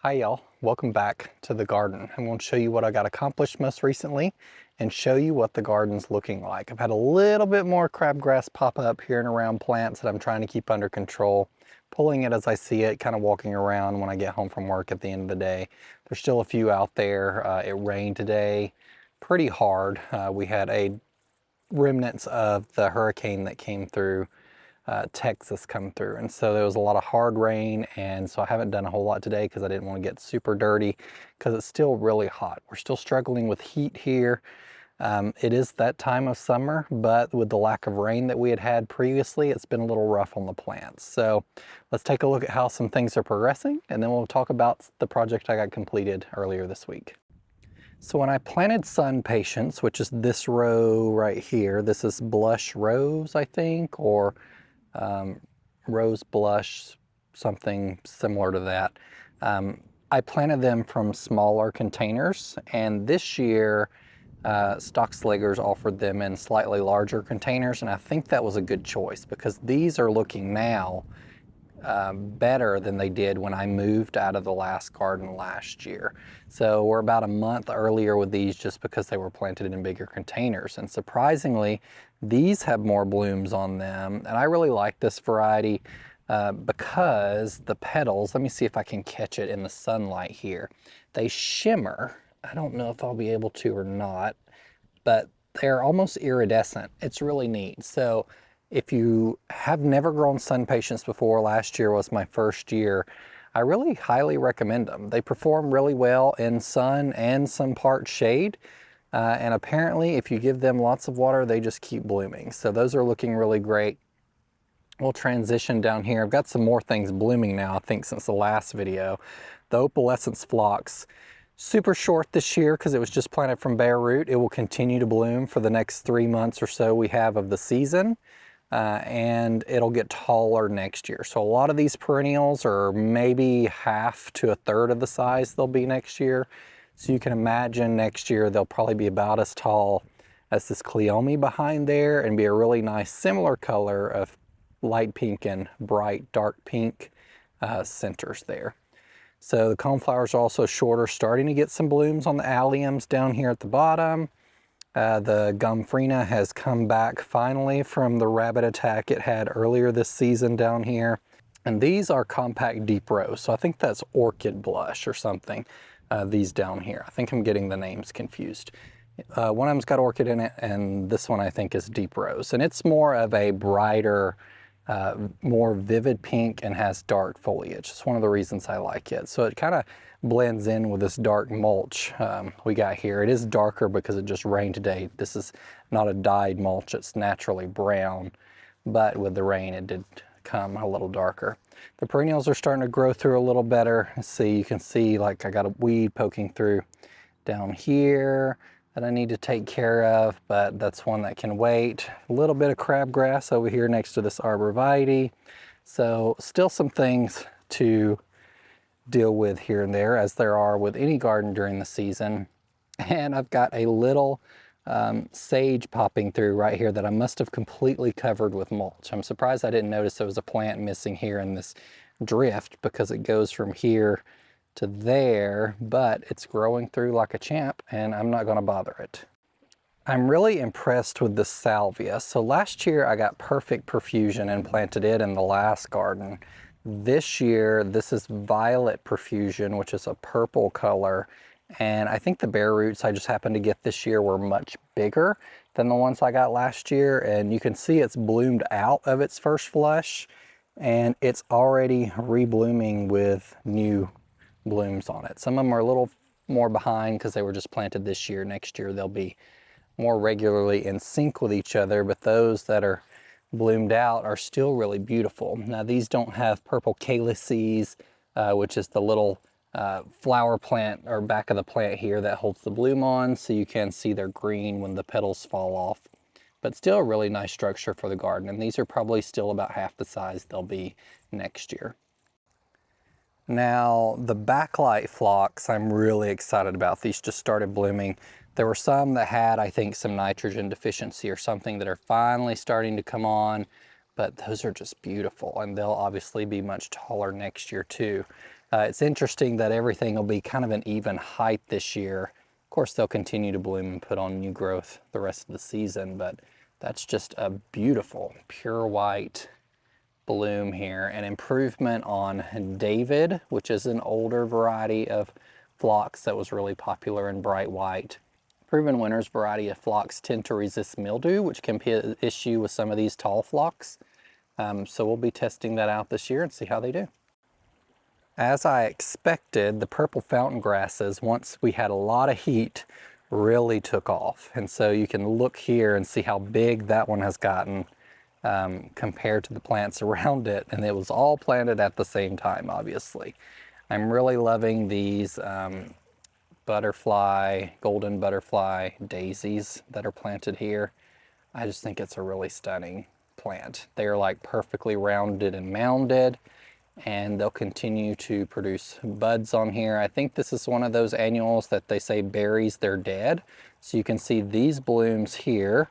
Hi y'all, welcome back to the garden. I'm going to show you what I got accomplished most recently and show you what the garden's looking like. I've had a little bit more crabgrass pop up here and around plants that I'm trying to keep under control, pulling it as I see it, kind of walking around when I get home from work at the end of the day. There's still a few out there. It rained today pretty hard. We had remnants of the hurricane that came through Texas come through, and so there was a lot of hard rain, and so I haven't done a whole lot today because I didn't want to get super dirty because it's still really hot. We're still struggling with heat here. It is that time of summer, but with the lack of rain that we had previously, it's been a little rough on the plants. So let's take a look at how some things are progressing, and then we'll talk about the project I got completed earlier this week. So when I planted SunPatiens, which is this row right here, this is blush rose, I think, or rose blush, something similar to that. I planted them from smaller containers, and this year Stocksligers offered them in slightly larger containers, and I think that was a good choice because these are looking now better than they did when I moved out of the last garden last year. So we're about a month earlier with these just because they were planted in bigger containers. And surprisingly, these have more blooms on them. And I really like this variety because the petals, let me see if I can catch it in the sunlight here. They shimmer. I don't know if I'll be able to or not, but they're almost iridescent. It's really neat. So if you have never grown SunPatiens before, last year was my first year, I really highly recommend them. They perform really well in sun and some part shade. And apparently if you give them lots of water, they just keep blooming. So those are looking really great. We'll transition down here. I've got some more things blooming now, I think, since the last video. The 𝗩𝗜𝗗𝗘𝗦 Phlox. Super short this year because it was just planted from bare root. It will continue to bloom for the next 3 months or so we have of the season. And it'll get taller next year. So a lot of these perennials are maybe half to a third of the size they'll be next year. So you can imagine next year they'll probably be about as tall as this 𝗗𝗟𝗏𝗦 behind there and be a really nice similar color of light pink and bright dark pink centers there. So the coneflowers are also shorter, starting to get some blooms on the alliums down here at the bottom. The Gomphrena has come back finally from the rabbit attack it had earlier this season down here. And these are compact deep rose. So I think that's orchid blush or something, these down here. I think I'm getting the names confused. One of them's got orchid in it, and this one I think is deep rose. And it's more of a brighter, more vivid pink and has dark foliage. It's one of the reasons I like it. So it kind of blends in with this dark mulch we got here. It is darker because it just rained today. This is not a dyed mulch, it's naturally brown, but with the rain it did come a little darker. The perennials are starting to grow through a little better. See, you can see like I got a weed poking through down here that I need to take care of, but that's one that can wait. A little bit of crabgrass over here next to this 𝗖𝗢𝗏𝗢𝗢𝗡𝗢. So still some things to deal with here and there, as there are with any garden during the season. And I've got a little sage popping through right here that I must have completely covered with mulch. I'm surprised I didn't notice there was a plant missing here in this drift because it goes from here to there, but it's growing through like a champ and I'm not going to bother it. I'm really impressed with the Salvia. So last year I got perfect Perfusion and planted it in the last garden. This year, this is violet Perfusion, which is a purple color. And I think the bare roots I just happened to get this year were much bigger than the ones I got last year. And you can see it's bloomed out of its first flush and it's already reblooming with new blooms on it. Some of them are a little more behind because they were just planted this year. Next year, they'll be more regularly in sync with each other, but those that are bloomed out are still really beautiful. Now these don't have purple calyces, which is the little flower plant or back of the plant here that holds the bloom on, so you can see they're green when the petals fall off, but still a really nice structure for the garden. And these are probably still about half the size they'll be next year. Now the backlight phlox, I'm really excited about. These just started blooming. There were some that had, I think, some nitrogen deficiency or something that are finally starting to come on, but those are just beautiful, and they'll obviously be much taller next year too. It's interesting that everything will be kind of an even height this year. Of course, they'll continue to bloom and put on new growth the rest of the season, but that's just a beautiful pure white bloom here. An improvement on David, which is an older variety of phlox that was really popular in bright white. Proven winners variety of phlox tend to resist mildew, which can be an issue with some of these tall phlox. So we'll be testing that out this year and see how they do. As I expected, the purple fountain grasses, once we had a lot of heat, really took off. And so you can look here and see how big that one has gotten compared to the plants around it. And it was all planted at the same time, obviously. I'm really loving these golden butterfly daisies that are planted here. I just think it's a really stunning plant. They are like perfectly rounded and mounded, and they'll continue to produce buds on here. I think this is one of those annuals that they say buries their dead. So you can see these blooms here,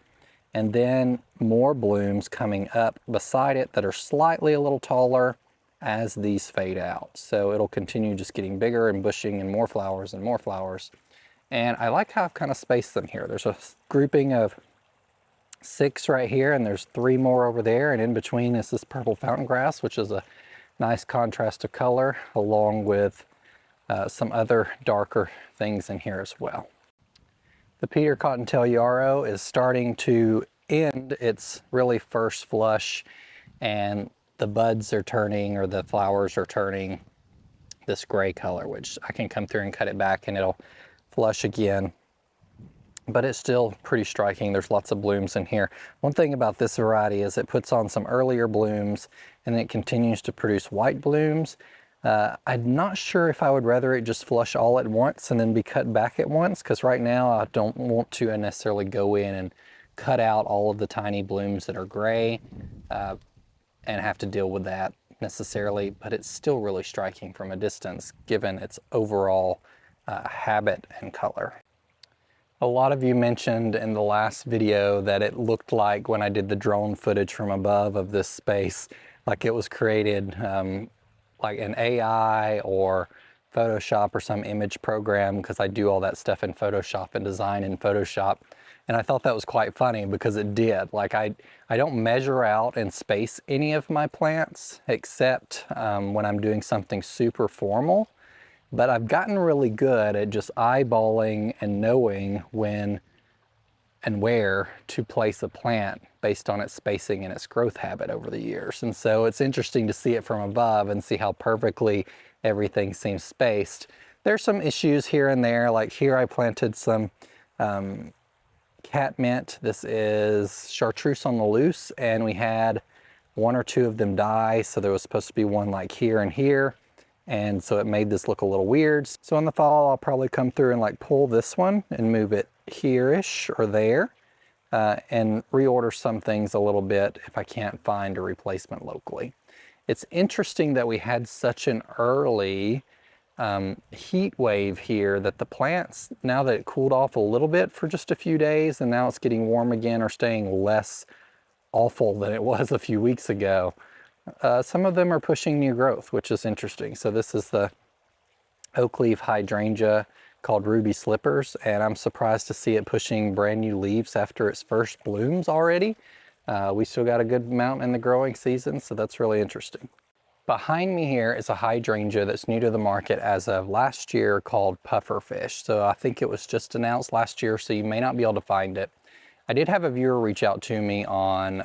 and then more blooms coming up beside it that are slightly a little taller as these fade out. So it'll continue just getting bigger and bushing and more flowers and more flowers. And I like how I've kind of spaced them here. There's a grouping of 6 right here, and there's 3 more over there, and in between is this purple fountain grass, which is a nice contrast of color, along with some other darker things in here as well. The 𝗩𝗜𝗘𝗢𝗧𝗦 is starting to end its really first flush, and the buds are turning, or the flowers are turning this gray color, which I can come through and cut it back and it'll flush again. But it's still pretty striking. There's lots of blooms in here. One thing about this variety is it puts on some earlier blooms and it continues to produce white blooms. I'm not sure if I would rather it just flush all at once and then be cut back at once, because right now I don't want to necessarily go in and cut out all of the tiny blooms that are gray and have to deal with that necessarily, but it's still really striking from a distance given its overall habit and color. A lot of you mentioned in the last video that it looked like, when I did the drone footage from above of this space, like it was created like an AI or Photoshop or some image program, because I do all that stuff in Photoshop and design in Photoshop. And I thought that was quite funny because it did. Like I don't measure out and space any of my plants except when I'm doing something super formal. But I've gotten really good at just eyeballing and knowing when and where to place a plant based on its spacing and its growth habit over the years. And so it's interesting to see it from above and see how perfectly everything seems spaced. There's some issues here and there, like here I planted some catmint. This is chartreuse on the loose, and we had 1 or 2 of them die, so there was supposed to be one like here and here, and so it made this look a little weird. So in the fall I'll probably come through and like pull this one and move it here-ish or there, and reorder some things a little bit if I can't find a replacement locally. It's interesting that we had such an early heat wave here, that the plants, now that it cooled off a little bit for just a few days and now it's getting warm again, are staying less awful than it was a few weeks ago. Some of them are pushing new growth, which is interesting. So this is the Oakleaf hydrangea called Ruby Slippers, and I'm surprised to see it pushing brand new leaves after its first blooms already. We still got a good amount in the growing season, so that's really interesting. Behind me here is a hydrangea that's new to the market as of last year called pufferfish. So I think it was just announced last year, so you may not be able to find it. I did have a viewer reach out to me on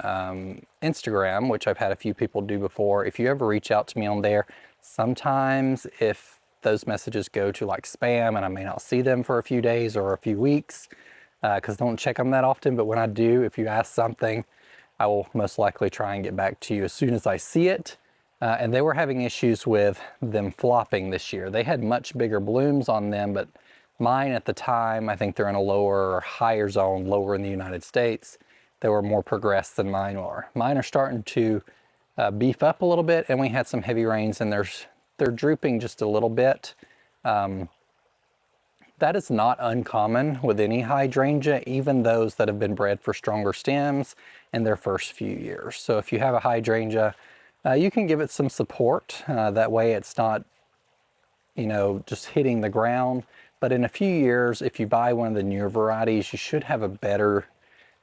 Instagram, which I've had a few people do before. If you ever reach out to me on there, sometimes if those messages go to like spam and I may not see them for a few days or a few weeks, because I don't check them that often, but when I do, if you ask something, I will most likely try and get back to you as soon as I see it. And they were having issues with them flopping this year. They had much bigger blooms on them, but mine at the time, I think they're in a lower or higher zone, lower in the United States. They were more progressed than mine were. Mine are starting to beef up a little bit, and we had some heavy rains, and they're drooping just a little bit. That is not uncommon with any hydrangea, even those that have been bred for stronger stems in their first few years. So if you have a hydrangea, you can give it some support. That way it's not you know, just hitting the ground. But in a few years, if you buy one of the newer varieties, you should have a better,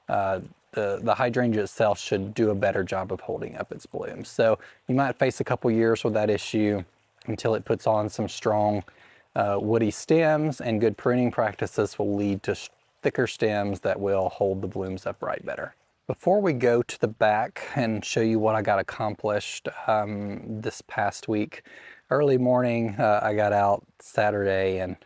the hydrangea itself should do a better job of holding up its blooms. So you might face a couple years with that issue until it puts on some strong woody stems, and good pruning practices will lead to thicker stems that will hold the blooms upright better. Before we go to the back and show you what I got accomplished this past week, early morning I got out Saturday and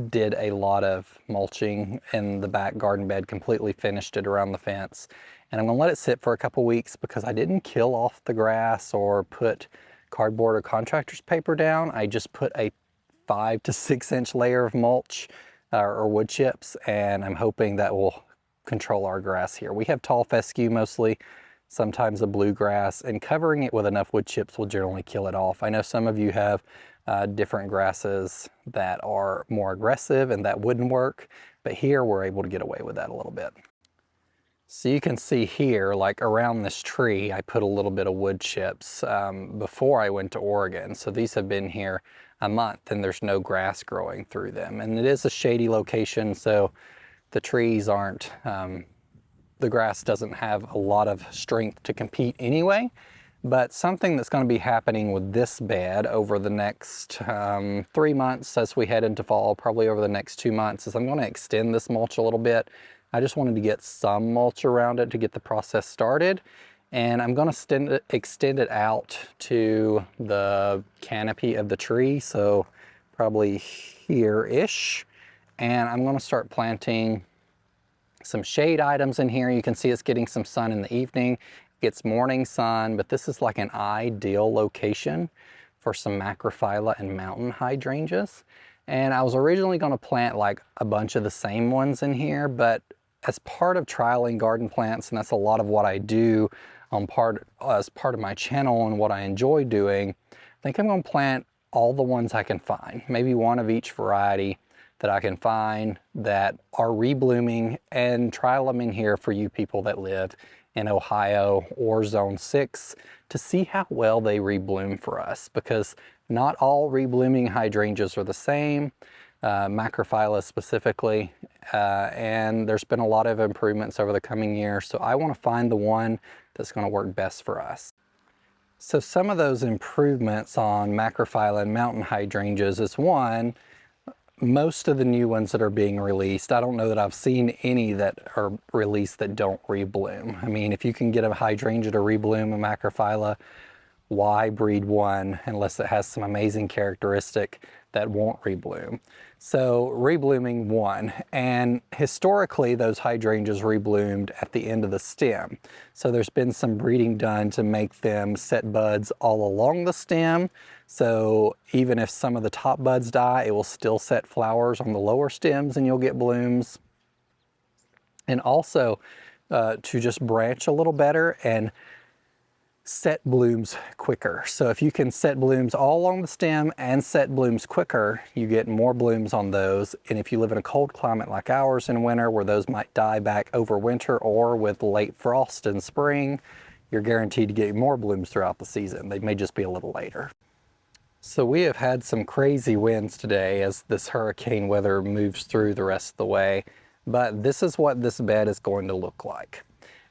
did a lot of mulching in the back garden bed, completely finished it around the fence. And I'm gonna let it sit for a couple weeks because I didn't kill off the grass or put cardboard or contractor's paper down. I just put a 5 to 6 inch layer of mulch or wood chips, and I'm hoping that will control our grass here. We have tall fescue mostly, sometimes a bluegrass, and covering it with enough wood chips will generally kill it off. I know some of you have different grasses that are more aggressive and that wouldn't work, but here we're able to get away with that a little bit. So you can see here, like around this tree, I put a little bit of wood chips before I went to Oregon. So these have been here a month and there's no grass growing through them. And it is a shady location, so the trees aren't, the grass doesn't have a lot of strength to compete anyway. But something that's going to be happening with this bed over the next 3 months as we head into fall, probably over the next 2 months, is I'm going to extend this mulch a little bit. I just wanted to get some mulch around it to get the process started. And I'm going to extend it out to the canopy of the tree, so probably here-ish. And I'm going to start planting some shade items in here. You can see it's getting some sun in the evening. Gets morning sun, but this is like an ideal location for some Macrophyllas and mountain hydrangeas. And I was originally going to plant like a bunch of the same ones in here, but as part of trialing garden plants, and that's a lot of what I do as part of my channel and what I enjoy doing, I think I'm going to plant all the ones I can find, maybe one of each variety that I can find that are reblooming, and trial them in here for you people that live in Ohio or Zone 6 to see how well they rebloom for us, because not all reblooming hydrangeas are the same, Macrophyllas specifically, and there's been a lot of improvements over the coming years, so I want to find the one that's going to work best for us. So some of those improvements on Macrophyllas and mountain hydrangeas is, one, most of the new ones that are being released, I don't know that I've seen any that are released that don't rebloom. I mean, if you can get a hydrangea to rebloom a Macrophyllas, why breed one unless it has some amazing characteristic that won't rebloom? So reblooming one, and historically those hydrangeas rebloomed at the end of the stem. So there's been some breeding done to make them set buds all along the stem. So even if some of the top buds die, it will still set flowers on the lower stems and you'll get blooms. And also to just branch a little better and set blooms quicker. So if you can set blooms all along the stem and set blooms quicker, you get more blooms on those. And if you live in a cold climate like ours in winter, where those might die back over winter, or with late frost in spring, you're guaranteed to get more blooms throughout the season. They may just be a little later. So we have had some crazy winds today as this hurricane weather moves through the rest of the way, but this is what this bed is going to look like.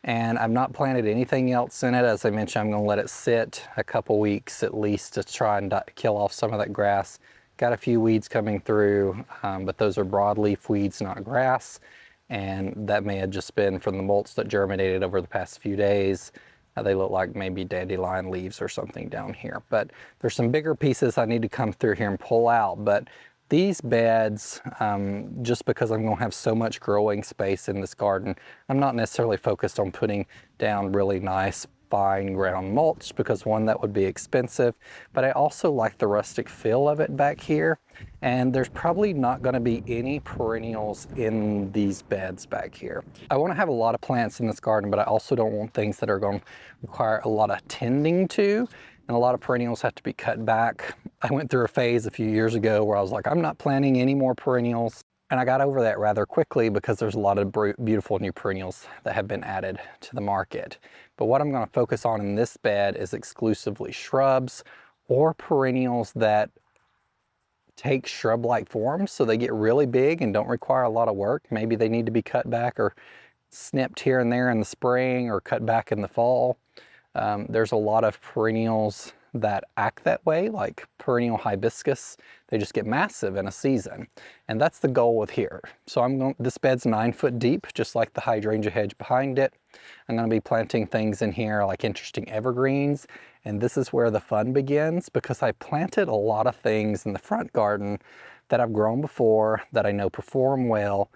And I've not planted anything else in it. As I mentioned, I'm going to let it sit a couple weeks at least to try and kill off some of that grass. Got a few weeds coming through, but those are broadleaf weeds, not grass. And that may have just been from the mulch that germinated over the past few days. They look like maybe dandelion leaves or something down here. But there's some bigger pieces I need to come through here and pull out. But these beds, just because I'm going to have so much growing space in this garden, I'm not necessarily focused on putting down really nice fine ground mulch, because one, that would be expensive, but I also like the rustic feel of it back here. And there's probably not going to be any perennials in these beds back here. I want to have a lot of plants in this garden, but I also don't want things that are going to require a lot of tending to. And a lot of perennials have to be cut back. I went through a phase a few years ago where I was like, I'm not planting any more perennials. And I got over that rather quickly because there's a lot of beautiful new perennials that have been added to the market. But what I'm going to focus on in this bed is exclusively shrubs or perennials that take shrub-like forms, so they get really big and don't require a lot of work. Maybe they need to be cut back or snipped here and there in the spring or cut back in the fall. There's a lot of perennials that act that way, like perennial hibiscus. They just get massive in a season, and that's the goal with here. So this bed's 9 foot deep, just like the hydrangea hedge behind it. I'm going to be planting things in here like interesting evergreens, and this is where the fun begins, because I planted a lot of things in the front garden that I've grown before that I know perform well,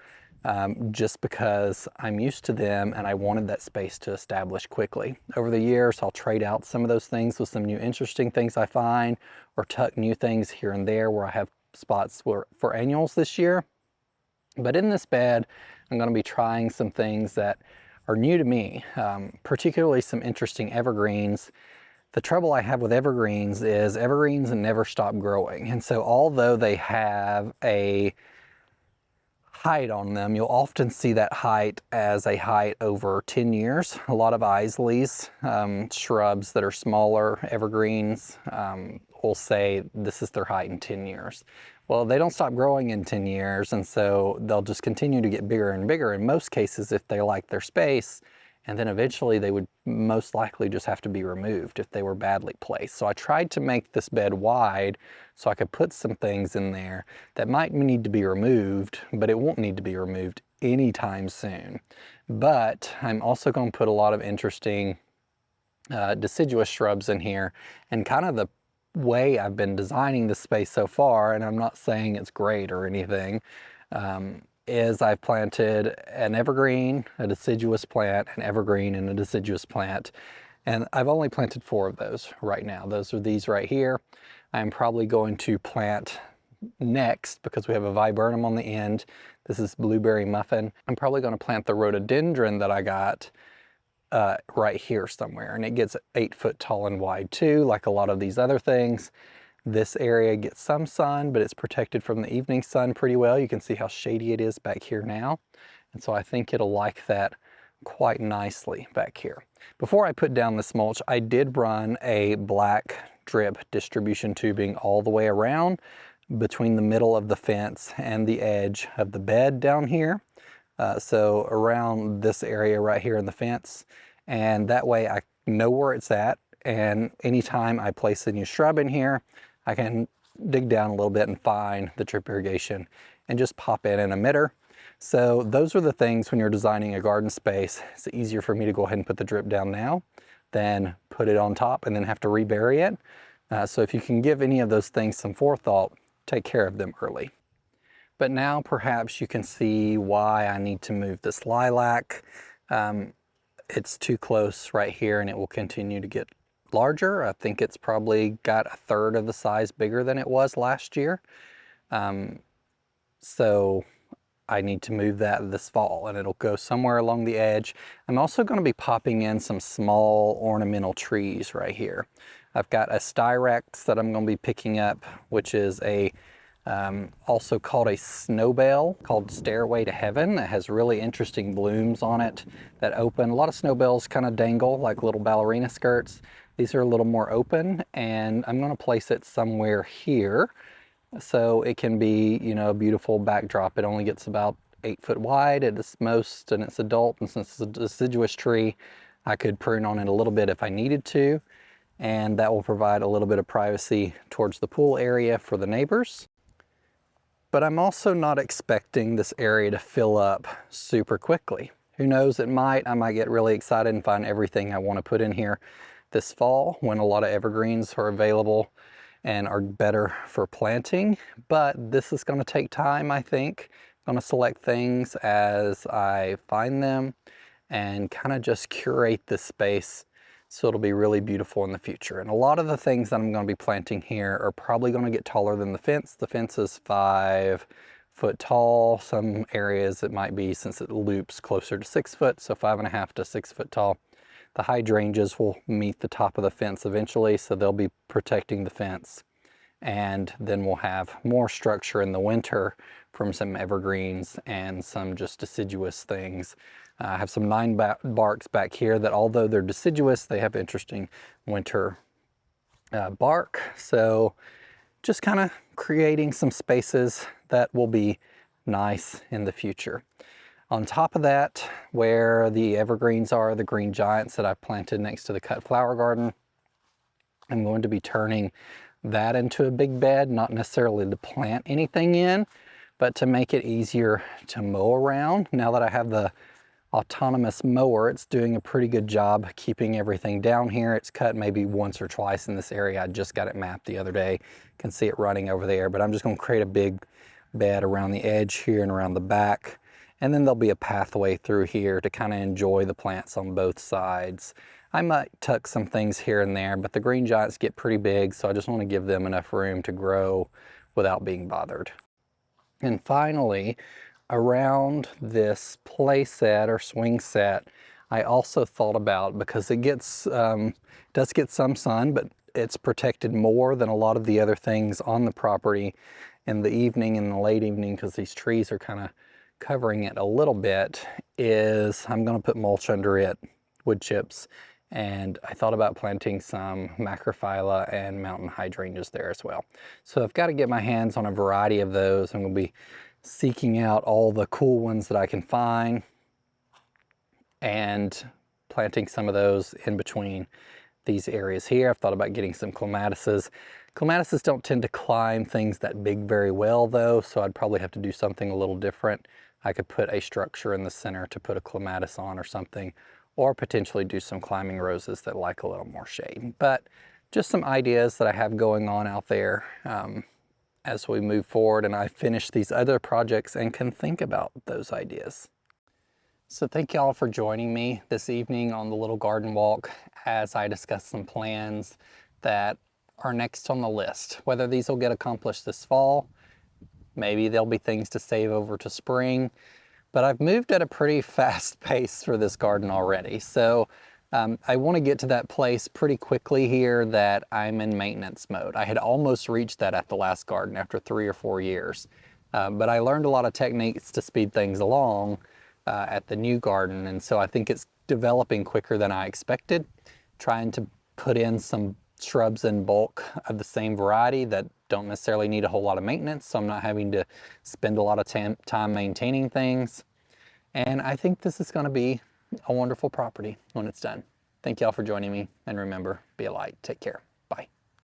just because I'm used to them and I wanted that space to establish quickly. Over the years, I'll trade out some of those things with some new interesting things I find, or tuck new things here and there where I have spots for annuals this year. But in this bed, I'm going to be trying some things that are new to me, particularly some interesting evergreens. The trouble I have with evergreens is evergreens never stop growing. And so although they have a height on them, you'll often see that height as a height over 10 years. A lot of isleys, shrubs that are smaller, evergreens, will say this is their height in 10 years. Well, they don't stop growing in 10 years, and so they'll just continue to get bigger and bigger in most cases if they like their space, and then eventually they would most likely just have to be removed if they were badly placed. So I tried to make this bed wide so I could put some things in there that might need to be removed, but it won't need to be removed anytime soon. But I'm also going to put a lot of interesting deciduous shrubs in here, and kind of the way I've been designing this space so far, and I'm not saying it's great or anything, is I've planted an evergreen, a deciduous plant, an evergreen, and a deciduous plant. And I've only planted 4 of those right now. Those are these right here. I'm probably going to plant next, because we have a viburnum on the end. This is blueberry muffin. I'm probably going to plant the rhododendron that I got right here somewhere. And it gets 8 foot tall and wide too, like a lot of these other things. This area gets some sun, but it's protected from the evening sun pretty well. You can see how shady it is back here now. And so I think it'll like that quite nicely back here. Before I put down this mulch, I did run a black drip distribution tubing all the way around between the middle of the fence and the edge of the bed down here. So around this area right here in the fence. And that way I know where it's at. And anytime I place a new shrub in here, I can dig down a little bit and find the drip irrigation and just pop in an emitter. So those are the things when you're designing a garden space. It's easier for me to go ahead and put the drip down now than put it on top and then have to rebury it. So if you can give any of those things some forethought, take care of them early. But now perhaps you can see why I need to move this lilac. It's too close right here, and it will continue to get larger. I think it's probably got 1/3 of the size bigger than it was last year. So I need to move that this fall, and it'll go somewhere along the edge. I'm also going to be popping in some small ornamental trees right here. I've got a styrex that I'm going to be picking up, which is a also called a snowbell, called Stairway to Heaven. It has really interesting blooms on it that open. A lot of snowbells kind of dangle like little ballerina skirts. These are a little more open, and I'm going to place it somewhere here so it can be, you know, a beautiful backdrop. It only gets about 8 foot wide at its most, and it's adult, and since it's a deciduous tree, I could prune on it a little bit if I needed to, and that will provide a little bit of privacy towards the pool area for the neighbors. But I'm also not expecting this area to fill up super quickly. Who knows, it might. I might get really excited and find everything I want to put in here this fall when a lot of evergreens are available and are better for planting. But this is going to take time, I think. I'm going to select things as I find them and kind of just curate this space so it'll be really beautiful in the future. And a lot of the things that I'm going to be planting here are probably going to get taller than the fence. The fence is 5 foot tall. Some areas it might be, since it loops, closer to 6 foot, so 5.5 to 6 foot tall. The hydrangeas will meet the top of the fence eventually, so they'll be protecting the fence. And then we'll have more structure in the winter from some evergreens and some just deciduous things. I have some 9 barks back here that, although they're deciduous, they have interesting winter bark. So just kind of creating some spaces that will be nice in the future. On top of that, where the evergreens are, the green giants that I've planted next to the cut flower garden, I'm going to be turning that into a big bed, not necessarily to plant anything in, but to make it easier to mow around. Now that I have the autonomous mower, it's doing a pretty good job keeping everything down here. It's cut maybe once or twice in this area. I just got it mapped the other day. Can see it running over there, but I'm just going to create a big bed around the edge here and around the back. And then there'll be a pathway through here to kind of enjoy the plants on both sides. I might tuck some things here and there, but the green giants get pretty big, so I just want to give them enough room to grow without being bothered. And finally, around this play set or swing set, I also thought about, because it gets does get some sun, but it's protected more than a lot of the other things on the property in the evening and the late evening, because these trees are kind of covering it a little bit, is I'm going to put mulch under it, wood chips, and I thought about planting some Macrophyllas and mountain hydrangeas there as well. So I've got to get my hands on a variety of those. I'm going to be seeking out all the cool ones that I can find and planting some of those in between these areas here. I've thought about getting some clematises. Clematises don't tend to climb things that big very well though, so I'd probably have to do something a little different. I could put a structure in the center to put a clematis on or something, or potentially do some climbing roses that like a little more shade. But just some ideas that I have going on out there as we move forward and I finish these other projects and can think about those ideas. So thank y'all for joining me this evening on the little garden walk as I discuss some plans that are next on the list. Whether these will get accomplished this fall, maybe there'll be things to save over to spring, but I've moved at a pretty fast pace for this garden already. So I want to get to that place pretty quickly here that I'm in maintenance mode. I had almost reached that at the last garden after 3 or 4 years, but I learned a lot of techniques to speed things along at the new garden, and so I think it's developing quicker than I expected. Trying to put in some shrubs in bulk of the same variety that don't necessarily need a whole lot of maintenance, so I'm not having to spend a lot of time maintaining things. And I think this is going to be a wonderful property when it's done. Thank y'all for joining me, and remember, be a light. Take care.